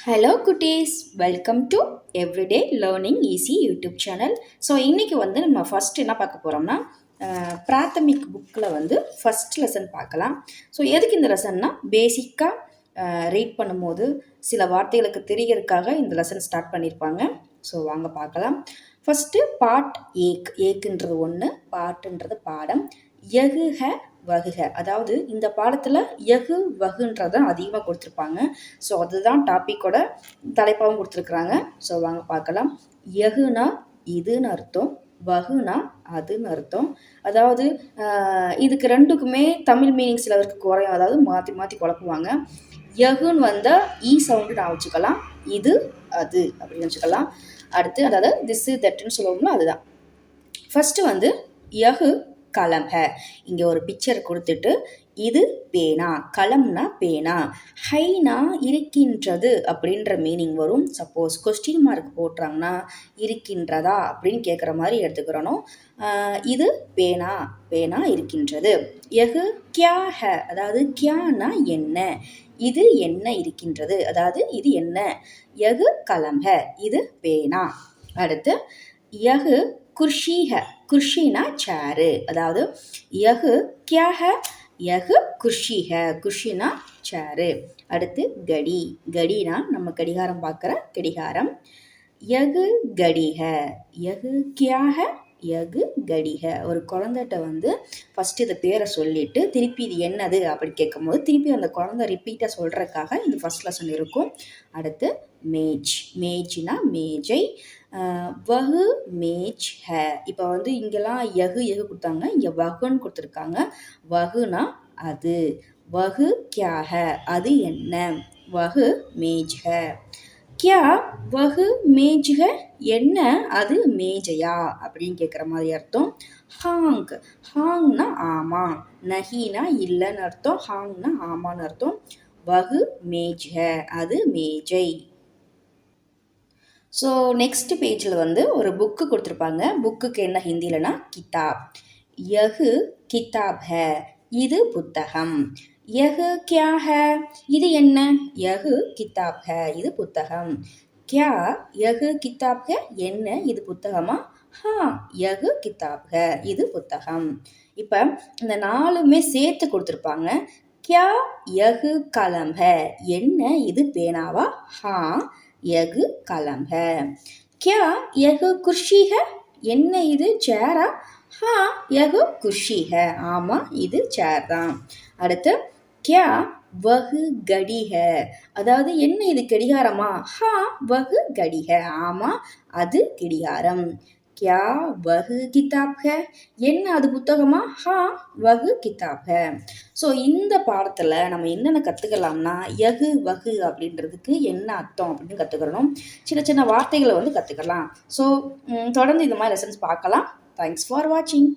Hello குட்டீஸ், welcome to everyday learning easy YouTube channel. So இன்றைக்கி நம்ம ஃபஸ்ட்டு என்ன பார்க்க போகிறோம்னா பிராத்தமிக் புக்கில் ஃபஸ்ட் லெசன் பார்க்கலாம். ஸோ எதுக்கு இந்த லெசன்னா பேசிக்காக ரீட் பண்ணும்போது சில வார்த்தைகளுக்கு தெரியறதுக்காக இந்த லெசன் ஸ்டார்ட் பண்ணியிருப்பாங்க. ஸோ வாங்க பார்க்கலாம். ஃபஸ்ட்டு பாட் ஏக்குன்றது ஒன்று, பாட்டுன்றது பாடம், யகுஹ வகுக, அதாவது இந்த பாடத்தில் யகு வகுன்றதான் அதிகமாக கொடுத்துருப்பாங்க. ஸோ அதுதான் டாப்பிக்கோட தலைப்பாகவும் கொடுத்துருக்குறாங்க. ஸோ வாங்க பார்க்கலாம். யகுனா இதுன்னு அர்த்தம், வகுனா அதுன்னு அர்த்தம். அதாவது இதுக்கு ரெண்டுக்குமே தமிழ் மீனிங் சிலருக்கு குறையும், அதாவது மாற்றி மாற்றி குழப்புவாங்க. யகுன்னு வந்தால் ஈ சவுண்டு நான் வச்சுக்கலாம், இது அது அப்படின்னு வச்சுக்கலாம். அடுத்து அதாவது திஸ் தட்டுன்னு சொல்லுவோம்னா அதுதான். ஃபஸ்ட்டு யகு கலம் ஹ, இங்கே ஒரு பிக்சர் கொடுத்துட்டு இது பேனா, கலம்னா பேனா, ஹைனா இருக்கின்றது அப்படின்ற மீனிங் வரும். சப்போஸ் கொஸ்டின் மார்க் போட்டுறாங்கன்னா இருக்கின்றதா அப்படின்னு கேட்குற மாதிரி எடுத்துக்கிறணும். இது பேனா, பேனா இருக்கின்றது. யகு கியா ஹ, அதாவது கியானா என்ன, இது என்ன இருக்கின்றது, அதாவது இது என்ன. யகு கலம் ஹ, இது பேனா. அடுத்து யகு குர்ஷி ஹ, குர்ஷினா சேரு, அதாவது யகு கியா ஹ, யகு குர்ஷி ஹ, குர்ஷினா சேரு. அடுத்து கடி, கடினா நம்ம கடிகாரம் பார்க்குற கடிகாரம். யகு கடிஹ, யகு கியா ஹ, யகு கடிஹ. ஒரு குழந்தைகிட்ட ஃபஸ்ட்டு இந்த பேரை சொல்லிவிட்டு திருப்பி இது என்னது அப்படி கேட்கும்போது திருப்பி அந்த குழந்தை ரிப்பீட்டாக சொல்கிறதுக்காக இந்த ஃபஸ்ட் லெசன் இருக்கும். அடுத்து மேஜ், மேஜ்னா மேஜை. வகு மேஜ் ஹ, இப்போ இங்கெல்லாம் யகு யகு கொடுத்தாங்க, இங்கே வகுன்னு கொடுத்துருக்காங்க. வகுனா அது, வகு கியா ஹ, அது என்ன, வகு மேஜ் ஹ. கியா வகு மேஜ் ஹ, என்ன அது மேஜையா அப்படின்னு கேட்குற மாதிரி அர்த்தம். ஹாங், ஹாங்னா ஆமா, நஹினா இல்லைன்னு அர்த்தம், ஹாங்னா ஆமான்னு அர்த்தம். வகு மேஜ் ஹ, அது மேஜை. ஸோ நெக்ஸ்ட் பேஜில் ஒரு புக்கு கொடுத்துருப்பாங்க. புக்குக்கு என்ன ஹிந்திலனா கிதாப். யகு கிதாப் ஹ, இது புத்தகம். யகு கியா ஹ, இது என்ன, யகு கிதாப் ஹ, இது புத்தகம். கியா யகு கிதாப் ஹ, என்ன இது புத்தகமா, ஹா யகு கிதாப் ஹ, இது புத்தகம். இப்போ இந்த நாலுமே சேர்த்து கொடுத்துருப்பாங்க. கியா யகு கலம் ஹ, என்ன இது பேனாவா, ஹா யகு கலம் ஹ. கியா யகு குர்ஷி ஹ, என்ன இது சேரா, ஹா யகு குர்ஷி ஹ, ஆமாம் இது சேர் தான். அடுத்து கியா வகு கடி ஹ, அதாவது என்ன இது கடிகாரமா, ஹா வகு கடி ஹ, ஆமாம் அது கடிகாரம். கியா வகு கிதாப் ஹ, என்ன அது புத்தகமா, ஹா வகு கிதாப் ஹ. ஸோ இந்த பாடத்தில் நம்ம என்னென்ன கற்றுக்கலாம்னா யகு வகு அப்படின்றதுக்கு என்ன அர்த்தம் அப்படின்னு கற்றுக்கிறணும். சின்ன சின்ன வார்த்தைகளை கற்றுக்கலாம். ஸோ தொடர்ந்து இந்த மாதிரி லெசன்ஸ் பார்க்கலாம். தேங்க்ஸ் ஃபார் வாட்சிங்.